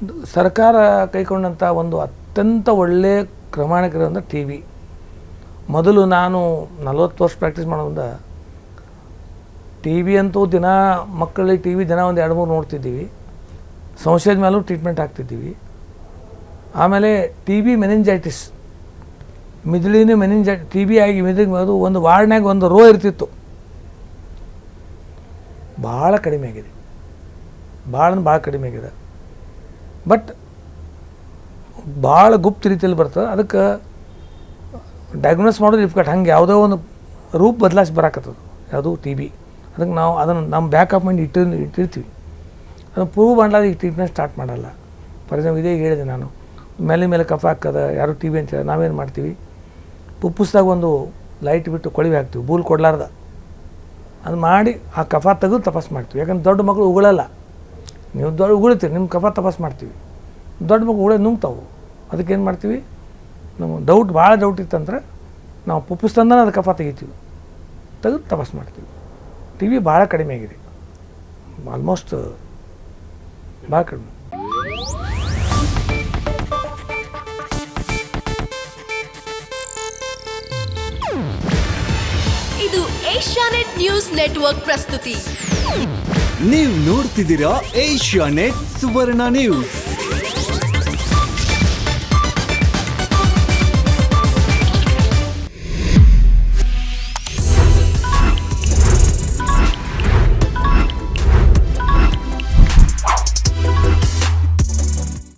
ಸರ್ಕಾರ ಕೈಗೊಂಡಂಥ ಒಂದು ಅತ್ಯಂತ ಒಳ್ಳೆಯ ಕ್ರಮಾಣಿಕರಂದ್ರೆ ಟಿ ವಿ. ಮೊದಲು ನಾನು 40 ವರ್ಷ ಪ್ರಾಕ್ಟೀಸ್ ಮಾಡೋದ್ರಿಂದ ಟಿ ವಿ ಅಂತೂ ದಿನ ಮಕ್ಕಳಿಗೆ ಟಿ ವಿ ದಿನ ಒಂದು 2-3 ನೋಡ್ತಿದ್ದೀವಿ. ಸಂಶಯದ ಮೇಲೂ ಟ್ರೀಟ್ಮೆಂಟ್ ಆಗ್ತಿದ್ದೀವಿ. ಆಮೇಲೆ ಟಿ ಬಿ ಮೆನಿಂಜೈಟಿಸ್, ಮಿದುಳಿನ ಟಿ ಬಿ ಆಗಿ ಅದು ಒಂದು ವಾರ್ಡ್ನಾಗ ಒಂದು ರೋ ಇರ್ತಿತ್ತು, ಭಾಳ ಕಡಿಮೆ ಆಗಿದೆ. ಭಾಳ ಕಡಿಮೆ ಆಗಿದೆ. ಬಟ್ ಭಾಳ ಗುಪ್ತ ರೀತಿಯಲ್ಲಿ ಬರ್ತದೆ. ಅದಕ್ಕೆ ಡಯಾಗ್ನೋಸ್ ಮಾಡೋದು ಡಿಫಿಕಲ್ಟ್. ಹಂಗೆ ಯಾವುದೋ ಒಂದು ರೂಪ ಬದಲಾಯಿಸಿ ಬರಾಕತ್ತದು ಯಾವುದು ಟಿ ಬಿ. ಅದಕ್ಕೆ ನಾವು ಅದನ್ನು ನಮ್ಮ ಬ್ಯಾಕ್ ಆಫ್ ಮೈಂಡ್ ಇಟ್ಟಿರ್ತೀವಿ. ಅದನ್ನು ಪ್ರೂವ್ ಮಾಡಲಾದ ಈಗ ಟ್ರೀಟ್ಮೆಂಟ್ ಸ್ಟಾರ್ಟ್ ಮಾಡಲ್ಲ. ಫಾರ್ ಎಕ್ಸಾಂಪಲ್ ಇದೇ ಹೇಳಿದೆ ನಾನು, ಮೇಲೆ ಕಫ ಹಾಕೋದು ಯಾರು ಟಿ ಬಿ ಅಂತ ನಾವೇನು ಮಾಡ್ತೀವಿ, ಪುಪ್ಪಸ್ದಾಗ ಒಂದು ಲೈಟ್ ಬಿಟ್ಟು ಕೊಳಿವೆ ಹಾಕ್ತೀವಿ, ಬೂಲ್ ಕೊಡಲಾರ್ದ. ಅದು ಮಾಡಿ ಆ ಕಫ ತೆಗೆದು ತಪಾಸ್ ಮಾಡ್ತೀವಿ. ಯಾಕಂದ್ರೆ ದೊಡ್ಡ ಮಕ್ಕಳು ಉಗುಳಲ್ಲ. ನೀವು ದೊಡ್ಡ ಉಗುಳ್ತೀರಿ, ನಿಮ್ಮ ಕಫ ತಪಾಸ್ ಮಾಡ್ತೀವಿ. ದೊಡ್ಡ ಮಕ್ಕಳು ಉಗುಳೋದು ನುಂಗ್ತಾವೆ. ಅದಕ್ಕೆ ಏನು ಮಾಡ್ತೀವಿ, ನಮ್ಮ ಭಾಳ ಡೌಟ್ ಇತ್ತಂದ್ರೆ ನಾವು ಪುಪ್ಪಸ್ತಂದನ ಅದು ಕಫ ತೆಗಿತೀವಿ, ತೆಗೆದು ತಪಾಸ್ ಮಾಡ್ತೀವಿ. ಟಿ ವಿ ಭಾಳ ಕಡಿಮೆ ಆಗಿದೆ, ಆಲ್ಮೋಸ್ಟ್ ಭಾಳ ಕಡಿಮೆ. ಇದು ಏಷ್ಯಾನೆಟ್ ನ್ಯೂಸ್ ನೆಟ್ವರ್ಕ್ ಪ್ರಸ್ತುತಿ. ನೀವು ನೋಡ್ತಿದ್ದೀರಾ ಏಷ್ಯಾನೆಟ್ ಸುವರ್ಣ ನ್ಯೂಸ್.